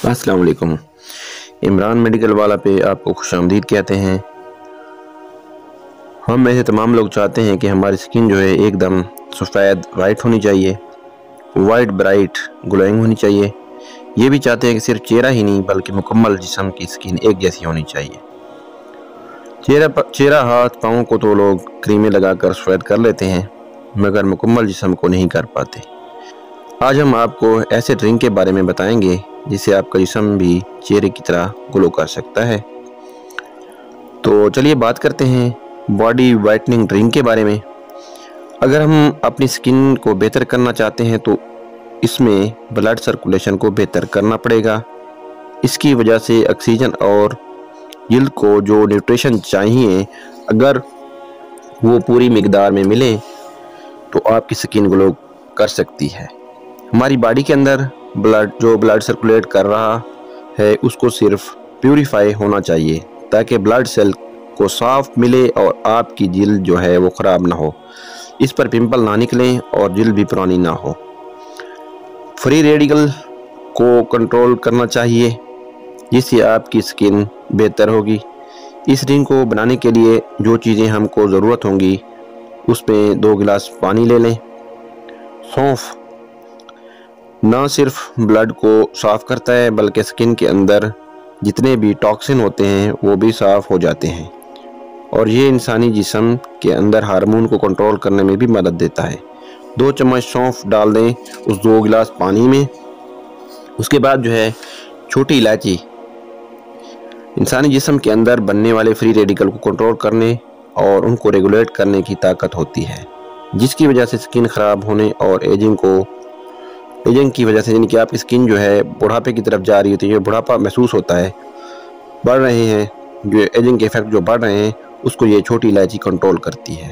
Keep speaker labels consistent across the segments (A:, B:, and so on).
A: السلام علیکم۔ عمران میڈیکل والا پہ آپ کو خوش آمدید کہتے ہیں۔ ہم میں سے تمام لوگ چاہتے ہیں کہ ہماری سکن جو ہے ایک دم سفید وائٹ ہونی چاہیے، وائٹ برائٹ گلوئنگ ہونی چاہیے۔ یہ بھی چاہتے ہیں کہ صرف چہرہ ہی نہیں بلکہ مکمل جسم کی سکن ایک جیسی ہونی چاہیے۔ چہرہ ہاتھ پاؤں کو تو لوگ کریمیں لگا کر سفید کر لیتے ہیں مگر مکمل جسم کو نہیں کر پاتے۔ آج ہم آپ کو ایسے ڈرنک کے بارے میں بتائیں گے جس سے آپ کا جسم بھی چہرے کی طرح گلو کر سکتا ہے۔ تو چلیے بات کرتے ہیں باڈی وائٹننگ ڈرنک کے بارے میں۔ اگر ہم اپنی سکن کو بہتر کرنا چاہتے ہیں تو اس میں بلڈ سرکولیشن کو بہتر کرنا پڑے گا۔ اس کی وجہ سے آکسیجن اور جلد کو جو نیوٹریشن چاہیے اگر وہ پوری مقدار میں ملے تو آپ کی سکن گلو کر سکتی ہے۔ ہماری باڈی کے اندر بلڈ سرکولیٹ کر رہا ہے اس کو صرف پیوریفائی ہونا چاہیے تاکہ بلڈ سیل کو صاف ملے اور آپ کی جلد جو ہے وہ خراب نہ ہو، اس پر پمپل نہ نکلیں اور جلد بھی پرانی نہ ہو۔ فری ریڈیکل کو کنٹرول کرنا چاہیے جس سے آپ کی سکن بہتر ہوگی۔ اس ڈرنک کو بنانے کے لیے جو چیزیں ہم کو ضرورت ہوں گی اس میں 2 گلاس پانی لے لیں۔ سونف نہ صرف بلڈ کو صاف کرتا ہے بلکہ سکن کے اندر جتنے بھی ٹاکسن ہوتے ہیں وہ بھی صاف ہو جاتے ہیں اور یہ انسانی جسم کے اندر ہارمون کو کنٹرول کرنے میں بھی مدد دیتا ہے۔ 2 چمچ سونف ڈال دیں اس 2 گلاس پانی میں۔ اس کے بعد جو ہے چھوٹی الائچی انسانی جسم کے اندر بننے والے فری ریڈیکل کو کنٹرول کرنے اور ان کو ریگولیٹ کرنے کی طاقت ہوتی ہے جس کی وجہ سے سکن خراب ہونے اور ایجنگ کی وجہ سے، یعنی کہ آپ کی سکن جو ہے بڑھاپے کی طرف جا رہی ہوتی ہے، جو بڑھاپا محسوس ہوتا ہے، بڑھ رہے ہیں، جو ایجنگ کے ایفیکٹ جو بڑھ رہے ہیں اس کو یہ چھوٹی الائچی کنٹرول کرتی ہے۔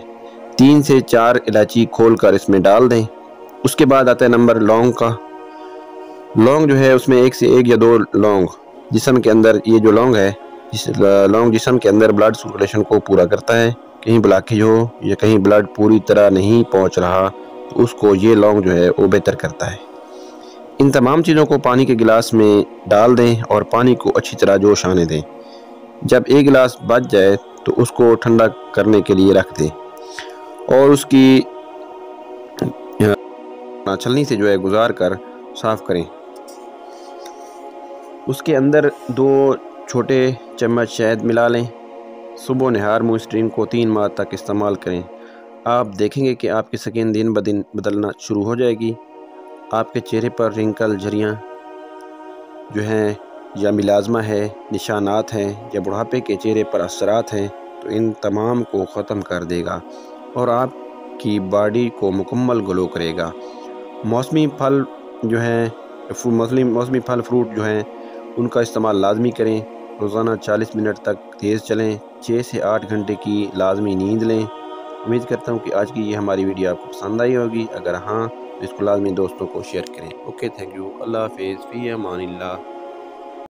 A: 3 سے 4 الائچی کھول کر اس میں ڈال دیں۔ اس کے بعد آتا ہے نمبر لونگ کا۔ لونگ جو ہے اس میں 1 سے 1 یا 2 لونگ جسم کے اندر، یہ جو لونگ ہے لونگ جسم کے اندر بلڈ سرکولیشن کو پورا کرتا ہے۔ کہیں بلاکیج ہو یا کہیں بلڈ پوری طرح نہیں پہنچ رہا تو اس کو یہ لونگ جو ہے وہ بہتر کرتا ہے۔ ان تمام چیزوں کو پانی کے گلاس میں ڈال دیں اور پانی کو اچھی طرح جوش آنے دیں۔ جب 1 گلاس بچ جائے تو اس کو ٹھنڈا کرنے کے لیے رکھ دیں اور اس کی چھلنی سے جو ہے گزار کر صاف کریں۔ اس کے اندر 2 چھوٹے چمچ شہد ملا لیں۔ صبح و نہار منہ اس ڈرنک کو 3 ماہ تک استعمال کریں۔ آپ دیکھیں گے کہ آپ کی سکن دن بدن بدلنا شروع ہو جائے گی۔ آپ کے چہرے پر رنکل، جھریاں جو ہیں یا ملازمہ ہے، نشانات ہیں یا بڑھاپے کے چہرے پر اثرات ہیں تو ان تمام کو ختم کر دے گا اور آپ کی باڈی کو مکمل گلو کرے گا۔ موسمی پھل جو ہیں، موسمی پھل فروٹ جو ہیں ان کا استعمال لازمی کریں۔ روزانہ 40 منٹ تک تیز چلیں۔ 6 سے 8 گھنٹے کی لازمی نیند لیں۔ امید کرتا ہوں کہ آج کی یہ ہماری ویڈیو آپ کو پسند آئی ہوگی۔ اگر ہاں تو اس کو لازمی دوستوں کو شیئر کریں۔ اوکے، تھینک یو، اللہ حافظ، فی امان اللہ۔